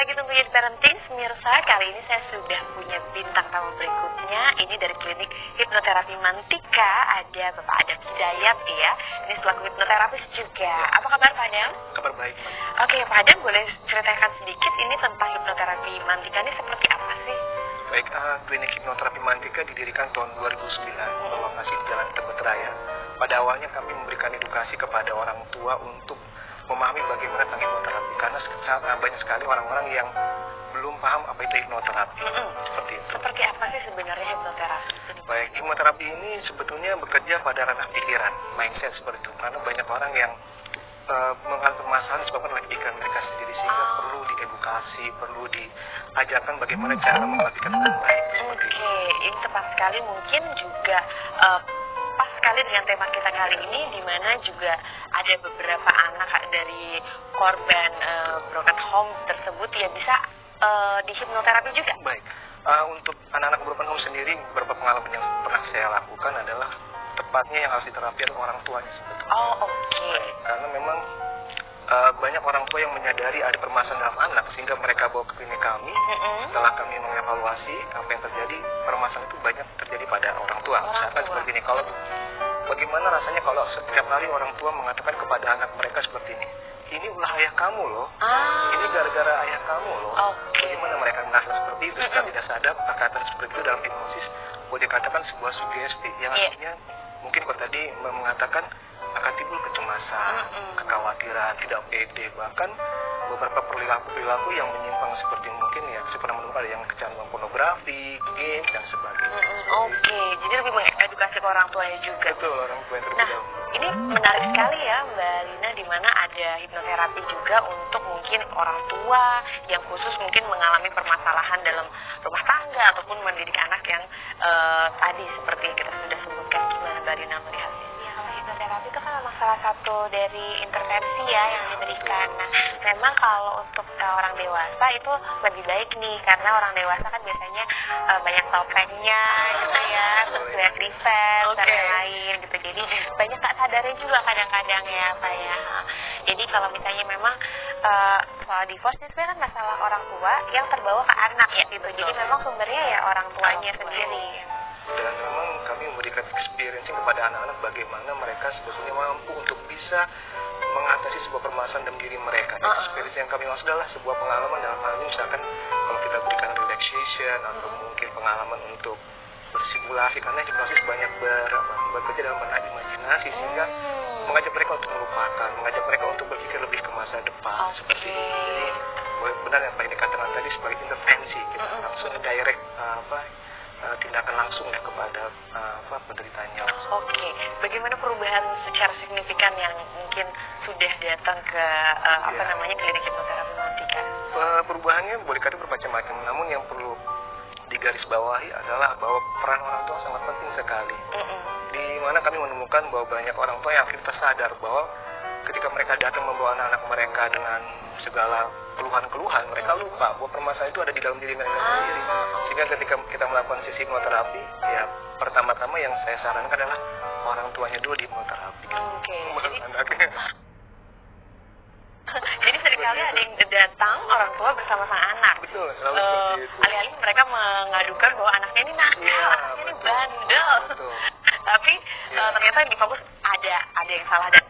lagi tentunya di Parenting, pemirsa. Kali ini saya sudah punya bintang tamu berikutnya. Ini dari klinik hipnoterapi Mantika, ada Bapak Adam Hidayat ya. Ini selaku hipnoterapis juga. Apa kabar Pak Adam? Kabar baik. Oke Pak Adam, boleh ceritakan sedikit ini tentang hipnoterapi Mantika ini seperti apa sih? Baik, klinik hipnoterapi Mantika didirikan tahun 2009, berlokasi di Jalan Tebet Raya. Pada awalnya kami memberikan edukasi kepada orang tua untuk memahami bagaimana tentang hipnoterapi, karena banyak sekali orang-orang yang belum paham apa itu hipnoterapi. Seperti itu. Seperti apa sih sebenarnya hipnoterapi ini? Baik, hipnoterapi ini sebetulnya bekerja pada ranah pikiran, mindset seperti itu. Karena banyak orang yang mengalami permasalahan disebabkan oleh pikiran mereka sendiri, sehingga perlu diedukasi, perlu diajarkan bagaimana cara memperhatikan dengan baik. Oke, ini tepat sekali, mungkin juga pas sekali dengan tema kita kali ini, di mana juga ada beberapa anak dari korban broken home tersebut ya bisa di hipnoterapi juga. Baik, untuk anak-anak broken home sendiri, beberapa pengalaman yang pernah saya lakukan adalah tepatnya yang harus diterapi adalah orang tuanya sebetulnya. Oh, oke. Karena memang banyak orang tua yang menyadari ada permasalahan dalam anak, sehingga mereka bawa ke klinik kami. Setelah kami mengevaluasi apa yang terjadi, permasalahan itu banyak terjadi pada orang tua. Misalkan seperti ini, kalau bagaimana rasanya kalau setiap hari orang tua mengatakan kepada anak mereka seperti ini ulah ayah kamu loh, ini gara-gara ayah kamu loh. Bagaimana mereka merasa seperti itu secara tidak sadar? Perkataan seperti itu dalam hipnosis boleh dikatakan sebuah sugesti yang artinya mungkin kalau tadi mengatakan akan timbul kecemasan, kekhawatiran, tidak pede, bahkan beberapa perilaku yang menyimpang seperti mungkin ya saya pernah menemukan ada yang kecanduan pornografi, game dan sebagainya. Oke, jadi lebih mengedukasi ke orang tuanya juga. Betul, orang tua yang terlebih dahulu. Ini menarik sekali ya Mbak Lina, di mana ada hipnoterapi juga untuk mungkin orang tua yang khusus mungkin mengalami permasalahan dalam rumah tangga ataupun mendidik anak yang tadi seperti yang kita sudah sebutkan. Gimana Mbak Lina melihatnya? Hipnoterapi itu kan salah satu dari intervensi ya yang diberikan. Nah, memang kalau untuk orang dewasa itu lebih baik nih, karena orang dewasa kan biasanya banyak topengnya gitu ya, terus banyak defense dan lain-lain gitu. Jadi banyak tak sadarnya juga kadang-kadang ya Pak ya. Jadi kalau misalnya memang soal divorce itu kan masalah orang tua yang terbawa ke anak ya gitu. Jadi memang sumbernya ya orang tuanya sendiri. Dan memang kami memberikan experience kepada anak-anak bagaimana mereka sebetulnya mampu untuk bisa mengatasi sebuah permasalahan dalam diri mereka. Experience yang kami maksud adalah sebuah pengalaman dalam hal ini, misalkan kalau kita berikan relaxation atau mungkin pengalaman untuk bersimulasi, karena hipnosis banyak bekerja dalam benak imajinasi, sehingga mengajak mereka untuk melupakan, mengajak mereka untuk berpikir lebih ke masa depan seperti ini. Jadi benar yang Pak dikatakan tadi sebagai intervensi, kita langsung direct tindakan langsung ya kepada penderitanya. Oke, bagaimana perubahan secara signifikan yang mungkin sudah datang ke klinik hipnoterapi Mantika? Perubahannya boleh dikatakan bermacam-macam, namun yang perlu digarisbawahi adalah bahwa peran orang tua sangat penting sekali. Di mana kami menemukan bahwa banyak orang tua yang akhirnya sadar bahwa ketika mereka datang membawa anak-anak mereka dengan segala keluhan-keluhan, mereka lupa bahwa permasalahan itu ada di dalam diri mereka sendiri. Sehingga ketika kita melakukan sesi hipnoterapi, ya pertama-tama yang saya sarankan adalah orang tuanya dulu di hipnoterapi. Jadi seringkali ada yang datang orang tua bersama sang anak. Betul, selalu seperti itu. Alih-alih mereka mengadukan bahwa anaknya ini nakal, anaknya ini bandel. Tapi ternyata yang difokus ada yang salah dan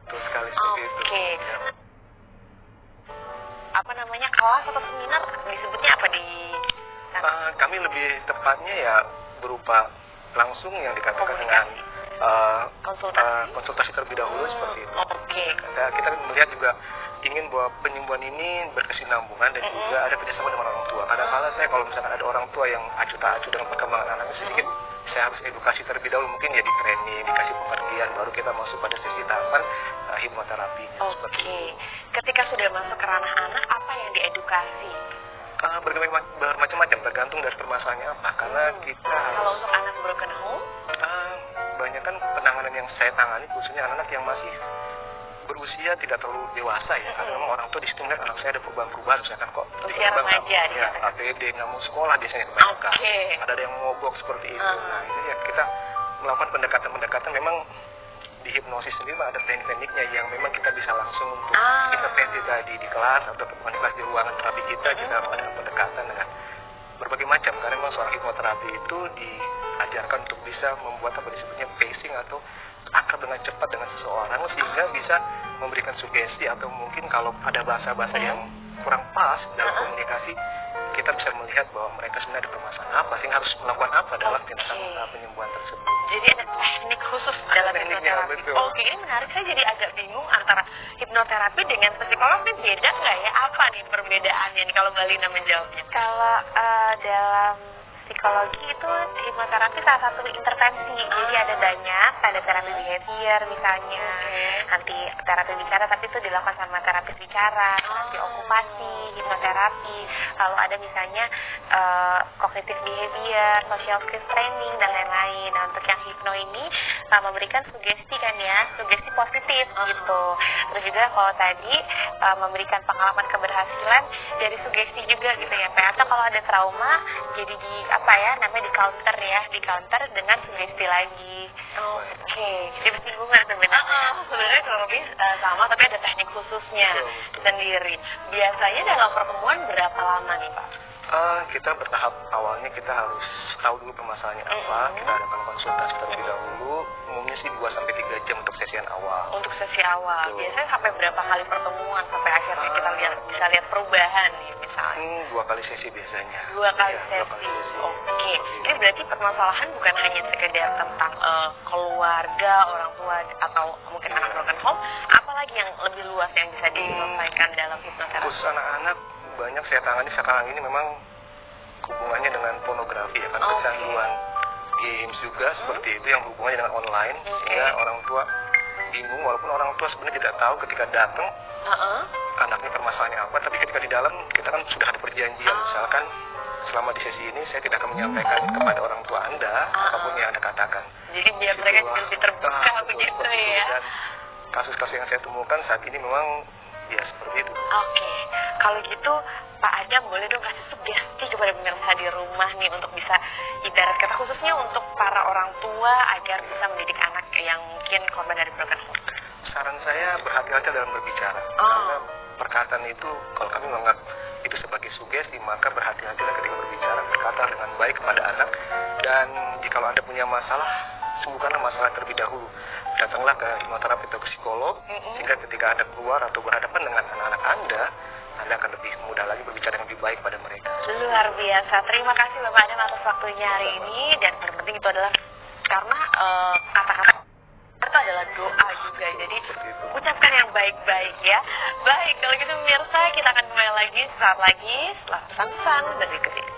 betul sekali seperti itu. Apa namanya, kelas atau seminar disebutnya apa di sana? Kami lebih tepatnya ya berupa langsung yang dikatakan dengan konsultasi terlebih dahulu seperti itu. Kita melihat juga ingin bahwa penyembuhan ini berkesinambungan dan juga ada kerjasama dengan orang tua. Kadang-kadang saya kalau misalkan ada orang tua yang acuh tak acuh dengan perkembangan anaknya sedikit, saya harus edukasi terlebih dahulu, mungkin ya di training, dikasih pengertian, baru kita masuk pada sesi tahapan hipnoterapinya. Ketika sudah masuk ke ranah anak, apa yang diedukasi? Bermacam-macam, tergantung dari permasalahannya apa. Karena kita kalau untuk anak broken home, banyak kan penanganan yang saya tangani khususnya anak-anak yang masih berusia tidak terlalu dewasa ya, karena memang orang tua di situ melihat anak saya ada perubahan-perubahan, misalkan kok usia remaja ya, APD, nggak mau sekolah biasanya kebanyakan, ada yang mogok seperti itu. Nah itu ya kita melakukan pendekatan-pendekatan memang di hipnosis sendiri ada teknik-tekniknya yang memang kita bisa langsung untuk intervensi tadi di kelas atau bukan di kelas, di ruangan terapi kita ada pendekatan dengan berbagai macam, karena memang seorang hipnoterapi itu diajarkan untuk bisa membuat apa disebutnya pacing atau akrab dengan cepat dengan seseorang sehingga bisa memberikan sugesti atau mungkin kalau ada bahasa-bahasa yang kurang pas dalam komunikasi, kita bisa melihat bahwa mereka sebenarnya ada permasalahan apa sehingga harus melakukan apa dalam tindakan penyembuhan tersebut. Jadi ada teknik khusus dalam hipnoterapi. Oke, ini menarik. Saya jadi agak bingung antara hipnoterapi dengan psikolog ini beda nggak ya? Apa nih perbedaannya nih kalau Mbak Lina menjawabnya? Kalau dalam psikologi itu hipnoterapi salah satu intervensi. Jadi ada terapi behavior misalnya, nanti terapi bicara, tapi itu dilakukan sama terapis bicara, nanti okupasi, hipnoterapi, lalu ada misalnya cognitive behavior, social skills training dan lain-lain. Nah, untuk yang hipno ini memberikan sugesti kan ya, sugesti positif gitu. Terus juga kalau tadi memberikan pengalaman keberhasilan dari sugesti juga gitu ya. Atau kalau ada trauma jadi namanya di counter dengan sugesti lagi. Oke, jadi bersinggungan sebenarnya. Sebenarnya kurang lebih sama, tapi ada teknik khususnya sendiri. Biasanya dalam pertemuan berapa lama nih Pak? Kita bertahap, awalnya kita harus tahu dulu permasalahannya apa, kita adakan konsultasi terlebih dahulu, umumnya sih 2-3 jam untuk sesian awal. Untuk sesi awal, biasanya sampai berapa kali pertemuan sampai akhirnya kita bisa lihat perubahan nih misalnya? 2 kali sesi biasanya. 2 kali sesi. Oke. Ini berarti permasalahan bukan hanya sekedar tentang keluarga, orang tua atau mungkin anak broken home, apalagi yang lebih luas yang bisa diselesaikan dalam hipnoterapi? Khusus anak-anak banyak saya tangani sekarang ini memang hubungannya dengan pornografi ya kan, kecanduan games juga seperti itu yang hubungannya dengan online, sehingga orang tua bingung walaupun orang tua sebenarnya tidak tahu ketika datang anaknya permasalahannya apa, tapi ketika di dalam kita kan sudah ada perjanjian, misalkan selama di sesi ini saya tidak akan menyampaikan kepada orang tua Anda apapun yang Anda katakan. Jadi biar mereka lebih terbuka begitu ya. Dan kasus-kasus yang saya temukan saat ini memang ya seperti itu. Oke, kalau gitu Pak Adam boleh dong kasih sugesti kepada pemirsa di rumah nih untuk bisa ibarat kata khususnya untuk para orang tua agar bisa mendidik anak yang mungkin korban dari broken home. Saran saya berhati-hati dalam berbicara, karena perkataan itu kalau kami menganggap itu sebagai sugesti, maka berhati-hatilah ketika berbicara, berkata dengan baik kepada anak, dan jika Anda punya masalah, sembuhkanlah masalah terlebih dahulu. Datanglah ke hipnoterapi atau ke psikolog, sehingga ketika Anda keluar atau berhadapan dengan anak-anak Anda akan lebih mudah lagi berbicara yang lebih baik pada mereka. Luar biasa. Terima kasih Bapak Adam atas waktunya hari ini, dan terpenting itu adalah karena kata-kata itu adalah doa juga, jadi ucapkan yang baik-baik ya. Baik, kalau gitu pemirsa, kita akan kembali lagi saat lagi setelah pesan-pesan dari berikut ini.